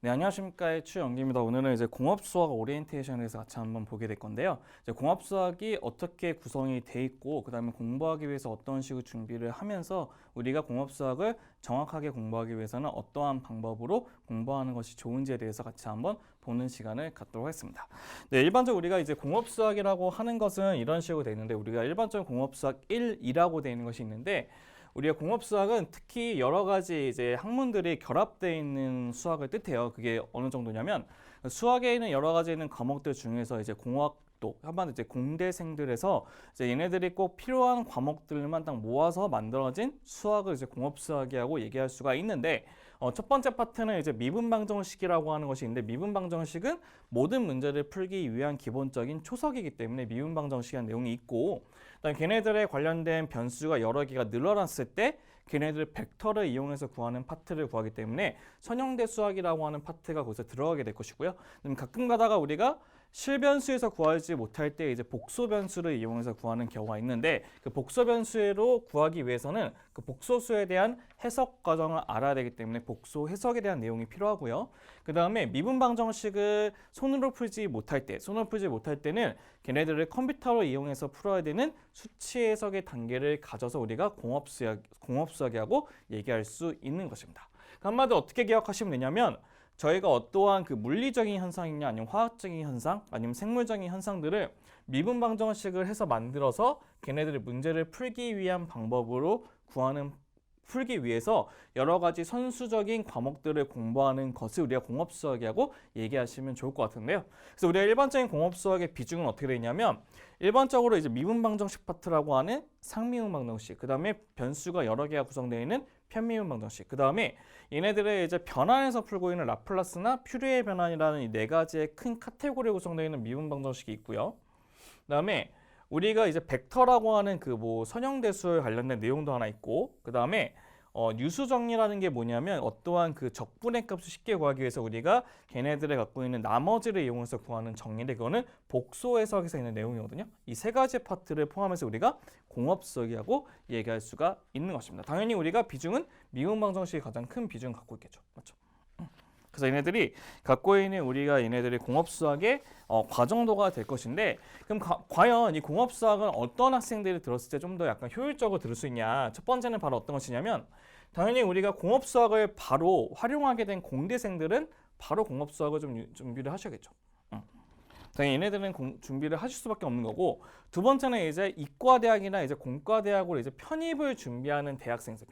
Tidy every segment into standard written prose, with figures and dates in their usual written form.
네, 안녕하십니까. 추영기입니다. 오늘은 이제 공업수학 오리엔테이션에 대해서 같이 한번 보게 될 건데요. 이제 공업수학이 어떻게 구성이 돼 있고, 그 다음에 공부하기 위해서 어떤 식으로 준비를 하면서 우리가 공업수학을 정확하게 공부하기 위해서는 어떠한 방법으로 공부하는 것이 좋은지에 대해서 같이 한번 보는 시간을 갖도록 하겠습니다. 네, 일반적으로 우리가 이제 공업수학이라고 하는 것은 이런 식으로 되어 있는데, 우리가 일반적으로 공업수학 1, 2라고 되어 있는 것이 있는데, 우리가 공업수학은 특히 여러 가지 이제 학문들이 결합되어 있는 수학을 뜻해요. 그게 어느 정도냐면 수학에 있는 여러 가지 있는 과목들 중에서 이제 공학도 한마디로 이제 공대생들에서 이제 얘네들이 꼭 필요한 과목들만 딱 모아서 만들어진 수학을 이제 공업수학이라고 얘기할 수가 있는데, 첫 번째 파트는 이제 미분방정식이라고 하는 것이 있는데, 미분방정식은 모든 문제를 풀기 위한 기본적인 초석이기 때문에 미분방정식이라는 내용이 있고, 그다음에 걔네들에 관련된 변수가 여러 개가 늘어났을 때 걔네들 벡터를 이용해서 구하는 파트를 구하기 때문에 선형대 수학이라고 하는 파트가 거기서 들어가게 될 것이고요. 그럼 가끔 가다가 우리가 실변수에서 구하지 못할 때 이제 복소변수를 이용해서 구하는 경우가 있는데, 그 복소변수로 구하기 위해서는 그 복소수에 대한 해석 과정을 알아야 되기 때문에 복소 해석에 대한 내용이 필요하고요. 그 다음에 미분방정식을 손으로 풀지 못할 때는 걔네들을 컴퓨터로 이용해서 풀어야 되는 수치 해석의 단계를 가져서 우리가 공업수학이라고 얘기할 수 있는 것입니다. 한마디로 어떻게 기억하시면 되냐면, 저희가 어떠한 그 물리적인 현상이냐 아니면 화학적인 현상 아니면 생물적인 현상들을 미분방정식을 해서 만들어서 걔네들의 문제를 풀기 위한 방법으로 풀기 위해서 여러 가지 선수적인 과목들을 공부하는 것을 우리가 공업수학이라고 얘기하시면 좋을 것 같은데요. 그래서 우리가 일반적인 공업수학의 비중은 어떻게 되냐면, 일반적으로 이제 미분방정식 파트라고 하는 상미분방정식, 그 다음에 변수가 여러 개가 구성되어 있는 편미분방정식, 그 다음에 얘네들의 이제 변환에서 풀고 있는 라플라스나 퓨리에 변환이라는 이 네 가지의 큰 카테고리에 구성되어 있는 미분방정식이 있고요. 그 다음에 우리가 이제 벡터라고 하는 그 뭐 선형대수에 관련된 내용도 하나 있고, 그 다음에 유수정리라는 게 뭐냐면 어떠한 그 적분의 값을 쉽게 구하기 위해서 우리가 걔네들이 갖고 있는 나머지를 이용해서 구하는 정리인데, 그거는 복소 해석에서 있는 내용이거든요. 이 세 가지 파트를 포함해서 우리가 공업수학이라고 얘기할 수가 있는 것입니다. 당연히 우리가 비중은 미분방정식이 가장 큰 비중을 갖고 있겠죠. 맞죠? 그래서 얘네들이 갖고 있는 우리가 얘네들이 공업수학의 과정도가 될 것인데, 그럼 과연 이 공업수학은 어떤 학생들이 들었을 때 좀 더 약간 효율적으로 들을 수 있냐? 첫 번째는 바로 어떤 것이냐면, 당연히 우리가 공업수학을 바로 활용하게 된 공대생들은 바로 공업수학을 좀 준비를 하셔야겠죠. 당연히 얘네들은 준비를 하실 수밖에 없는 거고, 두 번째는 이제 이과대학이나 이제 공과대학으로 이제 편입을 준비하는 대학생들,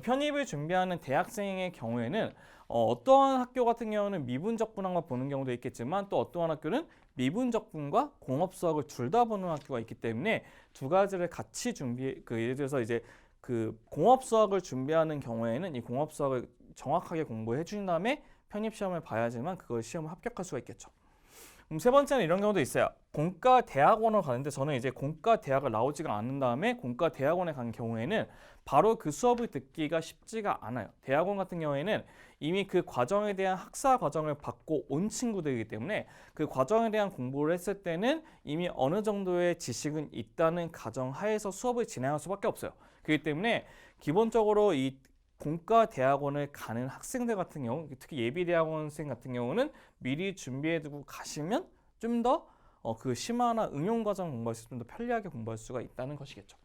편입을 준비하는 대학생의 경우에는 어떠한 학교 같은 경우는 미분적분학만 보는 경우도 있겠지만, 또 어떠한 학교는 미분적분과 공업수학을 둘 다 보는 학교가 있기 때문에 두 가지를 같이 예를 들어서 이제 그 공업수학을 준비하는 경우에는 이 공업수학을 정확하게 공부해 준 다음에 편입시험을 봐야지만 그걸 시험을 합격할 수가 있겠죠. 세 번째는 이런 경우도 있어요. 공과 대학원을 가는데, 저는 이제 공과 대학을 나오지가 않은 다음에 공과 대학원에 간 경우에는 바로 그 수업을 듣기가 쉽지가 않아요. 대학원 같은 경우에는 이미 그 과정에 대한 학사 과정을 받고 온 친구들이기 때문에 그 과정에 대한 공부를 했을 때는 이미 어느 정도의 지식은 있다는 가정 하에서 수업을 진행할 수밖에 없어요. 그렇기 때문에 기본적으로 이 공과 대학원을 가는 학생들 같은 경우, 특히 예비대학원생 같은 경우는 미리 준비해두고 가시면 좀 더 그 심화나 응용과정 공부할 수 좀 더 편리하게 공부할 수가 있다는 것이겠죠.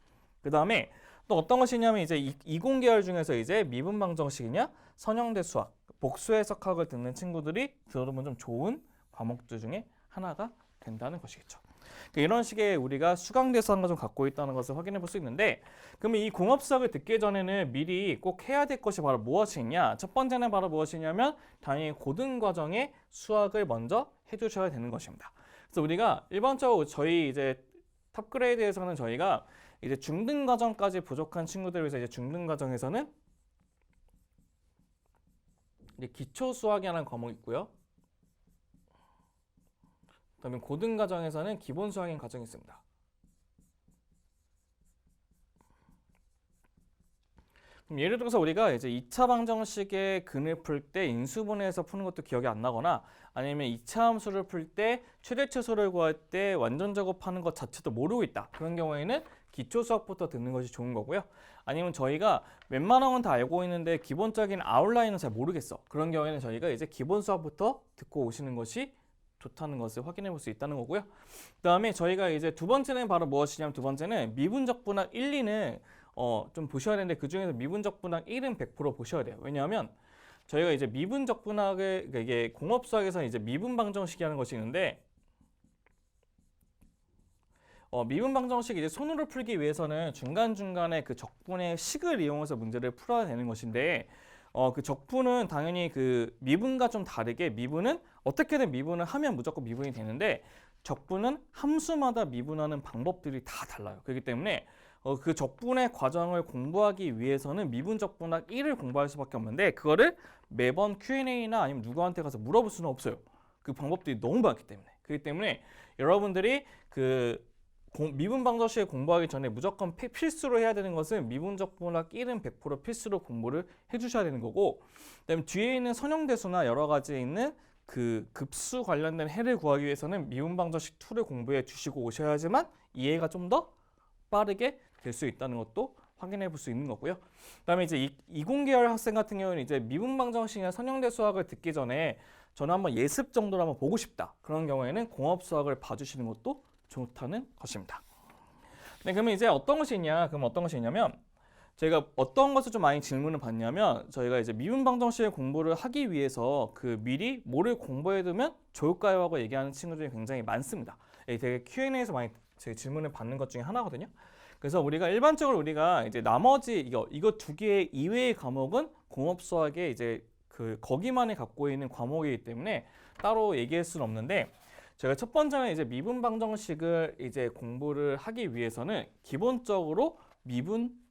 그 다음에 또 어떤 것이냐면, 이제 이공계열 중에서 이제 미분방정식이냐 선형대 수학, 복수해석학을 듣는 친구들이 들어보면 좀 좋은 과목들 중에 하나가 된다는 것이겠죠. 이런 식의 우리가 수강대상을 좀 갖고 있다는 것을 확인해 볼 수 있는데, 그러면 이 공업수학을 듣기 전에는 미리 꼭 해야 될 것이 바로 무엇이냐? 첫 번째는 바로 무엇이냐면, 당연히 고등과정의 수학을 먼저 해주셔야 되는 것입니다. 그래서 우리가 일반적으로 저희 이제 탑그레이드에서는 저희가 이제 중등과정까지 부족한 친구들을 위해서 이제 중등과정에서는 이제 기초수학이라는 과목이 있고요. 그다음에 고등과정에서는 기본수학인 과정이 있습니다. 그럼 예를 들어서 우리가 이제 2차 방정식의 근을 풀 때 인수분해해서 푸는 것도 기억이 안 나거나, 아니면 2차 함수를 풀 때 최대치수를 구할 때 완전 작업하는 것 자체도 모르고 있다. 그런 경우에는 기초 수학부터 듣는 것이 좋은 거고요. 아니면 저희가 웬만한 건 다 알고 있는데 기본적인 아웃라인은 잘 모르겠어. 그런 경우에는 저희가 이제 기본 수학부터 듣고 오시는 것이 좋다는 것을 확인해 볼 수 있다는 거고요. 그다음에 저희가 이제 두 번째는 바로 무엇이냐면 두 번째는 미분적 분학 1, 2는 좀 보셔야 되는데 그 중에서 미분적 분학 1은 100% 보셔야 돼요. 왜냐하면 저희가 이제 미분적 분학을 그러니까 이게 공업 수학에서 이제 미분 방정식이라는 것이 있는데 미분 방정식 이제 손으로 풀기 위해서는 중간중간에 그 적분의 식을 이용해서 문제를 풀어야 되는 것인데 그 적분은 당연히 그 미분과 좀 다르게 미분은 어떻게든 미분을 하면 무조건 미분이 되는데 적분은 함수마다 미분하는 방법들이 다 달라요. 그렇기 때문에 그 적분의 과정을 공부하기 위해서는 미분적분학 1을 공부할 수밖에 없는데 그거를 매번 Q&A나 아니면 누구한테 가서 물어볼 수는 없어요. 그 방법들이 너무 많기 때문에. 그렇기 때문에 여러분들이 그 미분 방정식을 공부하기 전에 무조건 필수로 해야 되는 것은 미분적분학 1은 100% 필수로 공부를 해주셔야 되는 거고, 그다음에 뒤에 있는 선형대수나 여러 가지에 있는 그 급수 관련된 해를 구하기 위해서는 미분 방정식 2를 공부해 주시고 오셔야지만 이해가 좀 더 빠르게 될 수 있다는 것도 확인해 볼 수 있는 거고요. 그다음에 이제 20계열 학생 같은 경우는 이제 미분 방정식이나 선형대 수학을 듣기 전에 저는 한번 예습 정도로 한번 보고 싶다. 그런 경우에는 공업 수학을 봐주시는 것도 좋다는 것입니다. 네, 그러면 이제 어떤 것이 있냐? 그럼 어떤 것이 있냐면 저희가 어떤 것을 좀 많이 질문을 받냐면 저희가 이제 미분 방정식을 공부를 하기 위해서 그 미리 뭐를 공부해 두면 좋을까요? 하고 얘기하는 친구들이 굉장히 많습니다. 되게 Q&A에서 많이 제 질문을 받는 것 중에 하나거든요. 그래서 우리가 일반적으로 우리가 이제 나머지 이거 두 개 이외의 과목은 공업 수학에 이제 그 거기만이 갖고 있는 과목이기 때문에 따로 얘기할 수는 없는데 제가 첫 번째는 이제 미분 방정식을 이제 공부를 하기 위해서는 기본적으로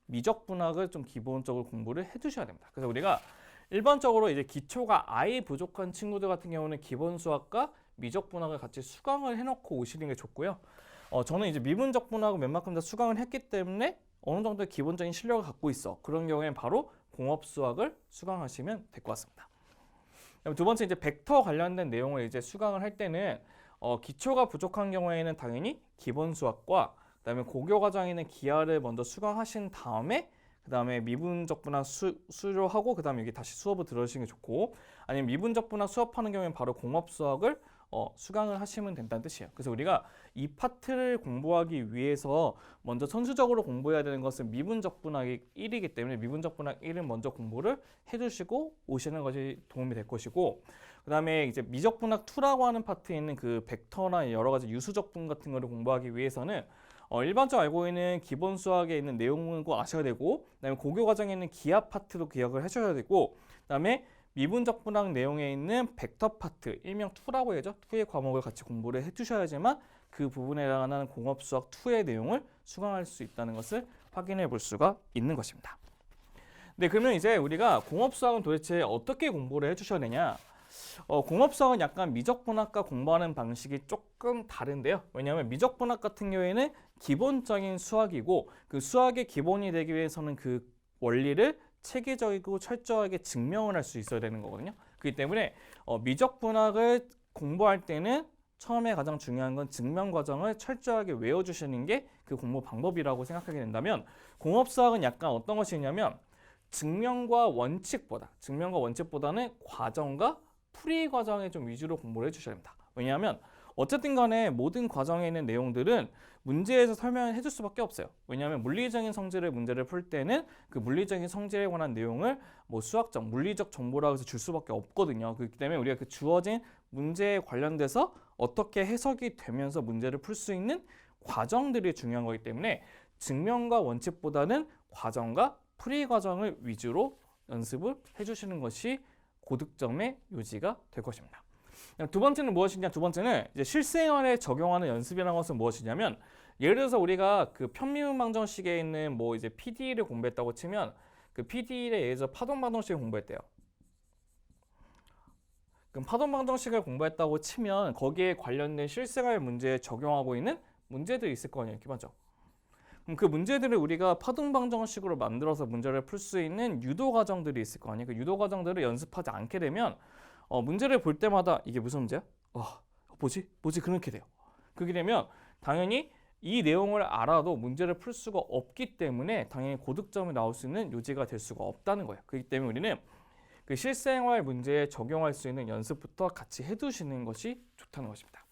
미적 분학을 좀 기본적으로 공부를 해두셔야 됩니다. 그래서 우리가 일반적으로 이제 기초가 아예 부족한 친구들 같은 경우는 기본 수학과 미적 분학을 같이 수강을 해놓고 오시는 게 좋고요. 저는 이제 미분적 분학을 웬만큼 다 수강을 했기 때문에 어느 정도 기본적인 실력을 갖고 있어. 그런 경우에는 바로 공업 수학을 수강하시면 될 것 같습니다. 두 번째 이제 벡터 관련된 내용을 이제 수강을 할 때는 기초가 부족한 경우에는 당연히 기본 수학과 그다음에 고교 과정에 있는 기하를 먼저 수강하신 다음에 그다음에 미분적 분학 수료하고 그다음에 여기 다시 수업을 들으시는 게 좋고 아니면 미분적 분학 수업하는 경우에는 바로 공업 수학을 수강을 하시면 된다는 뜻이에요. 그래서 우리가 이 파트를 공부하기 위해서 먼저 선수적으로 공부해야 되는 것은 미분적 분학이 1이기 때문에 미분적 분학 1은 먼저 공부를 해주시고 오시는 것이 도움이 될 것이고 그 다음에 이제 미적 분학 2라고 하는 파트에 있는 그 벡터나 여러 가지 유수적분 같은 거를 공부하기 위해서는 일반적으로 알고 있는 기본 수학에 있는 내용을 꼭 아셔야 되고 그다음에 고교 과정에 있는 기하 파트도 기억을 해줘야 되고 그다음에 미분적 분학 내용에 있는 벡터 파트, 일명 2라고 해야죠. 2의 과목을 같이 공부를 해주셔야지만 그 부분에 해당하는 공업 수학 2의 내용을 수강할 수 있다는 것을 확인해 볼 수가 있는 것입니다. 네, 그러면 이제 우리가 공업 수학은 도대체 어떻게 공부를 해주셔야 되냐? 공업 수학은 약간 미적 분학과 공부하는 방식이 조금 다른데요. 왜냐하면 미적 분학 같은 경우에는 기본적인 수학이고 그 수학의 기본이 되기 위해서는 그 원리를 체계적이고 철저하게 증명을 할 수 있어야 되는 거거든요. 그렇기 때문에 미적 분학을 공부할 때는 처음에 가장 중요한 건 증명 과정을 철저하게 외워주시는 게 그 공부 방법이라고 생각하게 된다면 공업 수학은 약간 어떤 것이 있냐면 증명과 원칙보다는 과정과 풀이 과정에 좀 위주로 공부를 해주셔야 됩니다. 왜냐하면 어쨌든 간에 모든 과정에 있는 내용들은 문제에서 설명을 해줄 수밖에 없어요. 왜냐하면 물리적인 성질의 문제를 풀 때는 그 물리적인 성질에 관한 내용을 뭐 수학적, 물리적 정보라고 해서 줄 수밖에 없거든요. 그렇기 때문에 우리가 그 주어진 문제에 관련돼서 어떻게 해석이 되면서 문제를 풀 수 있는 과정들이 중요한 거기 때문에 증명과 원칙보다는 과정과 풀이 과정을 위주로 연습을 해주시는 것이 고득점의 요지가 될 것입니다. 두 번째는 무엇이냐? 두 번째는 이제 실생활에 적용하는 연습이라는 것은 무엇이냐면 예를 들어서 우리가 그 편미분 방정식에 있는 뭐 이제 PDE를 공부했다고 치면 그 PDE에 의해서 파동 방정식을 공부했대요. 그럼 파동 방정식을 공부했다고 치면 거기에 관련된 실생활 문제에 적용하고 있는 문제들이 있을 거 아니에요, 기본적으로. 그럼 그 문제들을 우리가 파동 방정식으로 만들어서 문제를 풀 수 있는 유도 과정들이 있을 거 아니에요. 그 유도 과정들을 연습하지 않게 되면 문제를 볼 때마다 이게 무슨 문제야? 뭐지? 그렇게 돼요. 그렇게 되면 당연히 이 내용을 알아도 문제를 풀 수가 없기 때문에 당연히 고득점이 나올 수 있는 요지가 될 수가 없다는 거예요. 그렇기 때문에 우리는 그 실생활 문제에 적용할 수 있는 연습부터 같이 해두시는 것이 좋다는 것입니다.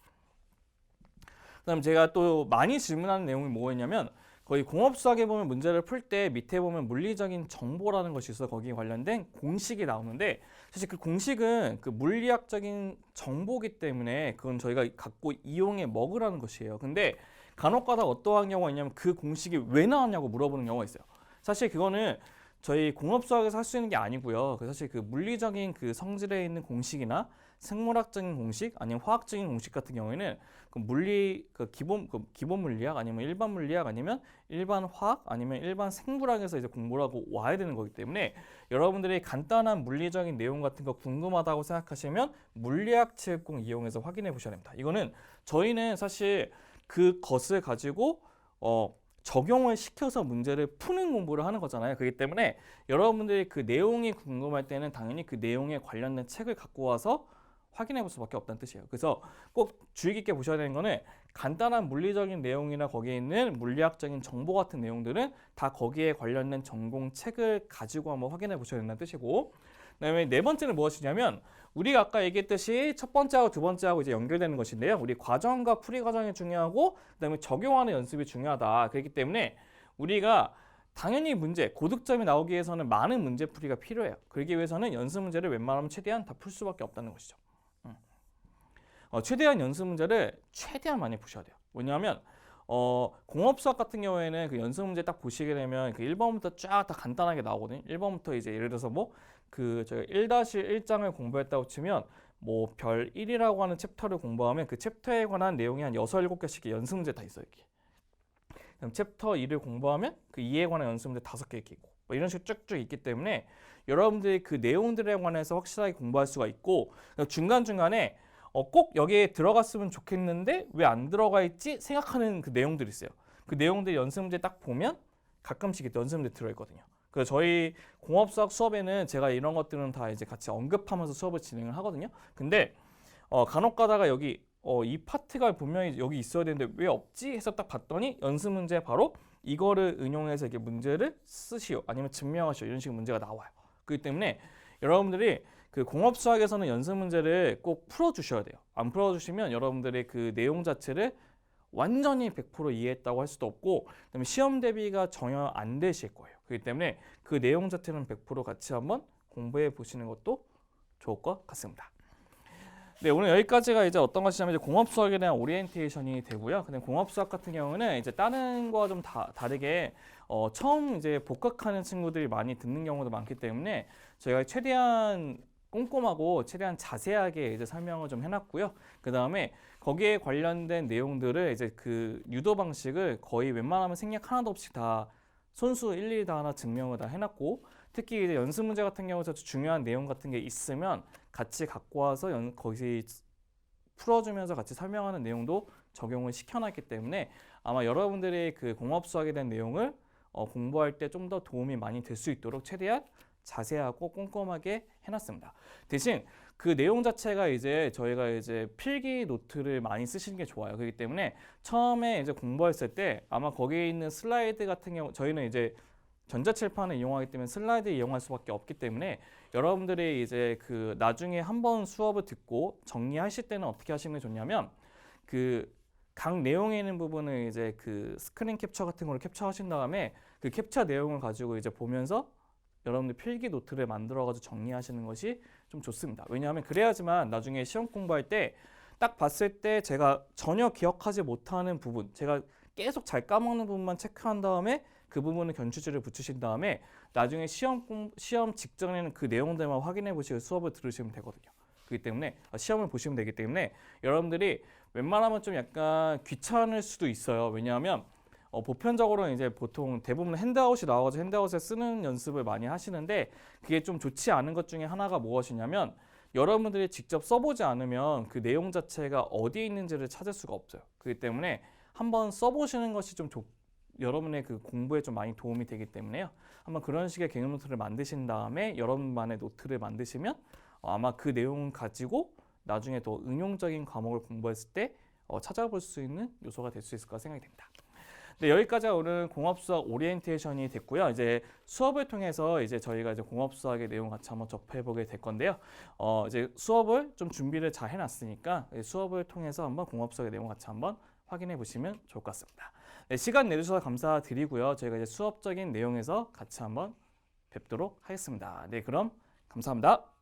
그다음 제가 또 많이 질문하는 내용이 뭐였냐면 거의 공업수학에 보면 문제를 풀 때 밑에 보면 물리적인 정보라는 것이 있어 거기에 관련된 공식이 나오는데 사실 그 공식은 그 물리학적인 정보기 때문에 그건 저희가 갖고 이용해 먹으라는 것이에요. 근데 간혹가다 어떠한 경우가 있냐면 그 공식이 왜 나왔냐고 물어보는 경우가 있어요. 사실 그거는 저희 공업수학에서 할 수 있는 게 아니고요. 사실 그 물리적인 그 성질에 있는 공식이나 생물학적인 공식 아니면 화학적인 공식 같은 경우에는 그 물리 그 기본 물리학 아니면 일반 물리학 아니면 일반 화학 아니면 일반 생물학에서 이제 공부를 하고 와야 되는 거기 때문에 여러분들이 간단한 물리적인 내용 같은 거 궁금하다고 생각하시면 물리학 체육공 이용해서 확인해 보셔야 됩니다. 이거는 저희는 사실 그것을 가지고 적용을 시켜서 문제를 푸는 공부를 하는 거잖아요. 그렇기 때문에 여러분들이 그 내용이 궁금할 때는 당연히 그 내용에 관련된 책을 갖고 와서 확인해 볼 수밖에 없다는 뜻이에요. 그래서 꼭 주의 깊게 보셔야 되는 거는 간단한 물리적인 내용이나 거기에 있는 물리학적인 정보 같은 내용들은 다 거기에 관련된 전공 책을 가지고 한번 확인해 보셔야 된다는 뜻이고, 그다음에 네 번째는 무엇이냐면 우리가 아까 얘기했듯이 첫 번째하고 두 번째하고 이제 연결되는 것인데요. 우리 과정과 풀이 과정이 중요하고 그다음에 적용하는 연습이 중요하다. 그렇기 때문에 우리가 당연히 문제, 고득점이 나오기 위해서는 많은 문제풀이가 필요해요. 그러기 위해서는 연습 문제를 웬만하면 최대한 다 풀 수밖에 없다는 것이죠. 최대한 연습 문제를 최대한 많이 푸셔야 돼요. 왜냐하면 공업수학 같은 경우에는 그 연습 문제 딱 보시게 되면 그 1번부터 쫙 다 간단하게 나오거든요. 1번부터 이제 예를 들어서 뭐 그 저희 1-1장을 공부했다고 치면 뭐 별 1이라고 하는 챕터를 공부하면 그 챕터에 관한 내용이 한 6, 7개씩 연습 문제 다 있어요. 이렇게. 그럼 챕터 2를 공부하면 그 2에 관한 연습 문제 5개 이렇게 있고 뭐 이런 식으로 쭉쭉 있기 때문에 여러분들이 그 내용들에 관해서 확실하게 공부할 수가 있고 중간중간에 꼭 여기에 들어갔으면 좋겠는데 왜 안 들어가 있지 생각하는 그 내용들이 있어요. 그 내용들 연습 문제 딱 보면 가끔씩 연습 문제 들어있거든요. 그래서 저희 공업수학 수업에는 제가 이런 것들은 다 이제 같이 언급하면서 수업을 진행을 하거든요. 근데 간혹 가다가 여기 이 파트가 분명히 여기 있어야 되는데 왜 없지 해서 딱 봤더니 연습 문제 바로 이거를 응용해서 이렇게 문제를 쓰시오 아니면 증명하시오 이런 식의 문제가 나와요. 그렇기 때문에 여러분들이 그 공업수학에서는 연습 문제를 꼭 풀어주셔야 돼요. 안 풀어주시면 여러분들의 그 내용 자체를 완전히 100% 이해했다고 할 수도 없고 그다음에 시험 대비가 전혀 안 되실 거예요. 그렇기 때문에 그 내용 자체는 100% 같이 한번 공부해 보시는 것도 좋을 것 같습니다. 네, 오늘 여기까지가 이제 어떤 것이냐면 이제 공업수학에 대한 오리엔테이션이 되고요. 근데 공업수학 같은 경우는 이제 다른 거와 좀 다르게 처음 이제 복학하는 친구들이 많이 듣는 경우도 많기 때문에 저희가 최대한 꼼꼼하고 최대한 자세하게 이제 설명을 좀 해놨고요. 그 다음에 거기에 관련된 내용들을 이제 그 유도 방식을 거의 웬만하면 생략 하나도 없이 다 손수 일일이 다 하나 증명을 다 해놨고 특히 이제 연습 문제 같은 경우에서 중요한 내용 같은 게 있으면 같이 갖고 와서 거기서 풀어주면서 같이 설명하는 내용도 적용을 시켜놨기 때문에 아마 여러분들이 그 공업수학에 대한 내용을 공부할 때 좀 더 도움이 많이 될 수 있도록 최대한 자세하고 꼼꼼하게 해놨습니다. 대신 그 내용 자체가 이제 저희가 이제 필기 노트를 많이 쓰시는 게 좋아요. 그렇기 때문에 처음에 이제 공부했을 때 아마 거기에 있는 슬라이드 같은 경우 저희는 이제 전자칠판을 이용하기 때문에 슬라이드 이용할 수밖에 없기 때문에 여러분들이 이제 그 나중에 한번 수업을 듣고 정리하실 때는 어떻게 하시는 게 좋냐면 그 각 내용에 있는 부분을 이제 그 스크린 캡처 같은 걸로 캡처하신 다음에 그 캡처 내용을 가지고 이제 보면서 여러분들 필기 노트를 만들어가지고 정리하시는 것이 좀 좋습니다. 왜냐하면 그래야지만 나중에 시험 공부할 때 딱 봤을 때 제가 전혀 기억하지 못하는 부분, 제가 계속 잘 까먹는 부분만 체크한 다음에 그 부분을 견주지를 붙이신 다음에 나중에 시험 직전에는 그 내용들만 확인해 보시고 수업을 들으시면 되거든요. 그렇기 때문에 시험을 보시면 되기 때문에 여러분들이 웬만하면 좀 약간 귀찮을 수도 있어요. 왜냐하면 보편적으로는 이제 보통 대부분 핸드아웃이 나와가지고 핸드아웃에 쓰는 연습을 많이 하시는데 그게 좀 좋지 않은 것 중에 하나가 무엇이냐면 여러분들이 직접 써보지 않으면 그 내용 자체가 어디에 있는지를 찾을 수가 없어요. 그렇기 때문에 한번 써보시는 것이 좀 여러분의 그 공부에 좀 많이 도움이 되기 때문에요. 한번 그런 식의 개념 노트를 만드신 다음에 여러분만의 노트를 만드시면 아마 그 내용 가지고 나중에 더 응용적인 과목을 공부했을 때 찾아볼 수 있는 요소가 될 수 있을 거라 생각이 됩니다. 네, 여기까지가 오늘 공업수학 오리엔테이션이 됐고요. 이제 수업을 통해서 이제 저희가 이제 공업수학의 내용 같이 한번 접해보게 될 건데요. 이제 수업을 좀 준비를 잘 해놨으니까 수업을 통해서 한번 공업수학의 내용 같이 한번 확인해 보시면 좋을 것 같습니다. 네, 시간 내주셔서 감사드리고요. 저희가 이제 수업적인 내용에서 같이 한번 뵙도록 하겠습니다. 네, 그럼 감사합니다.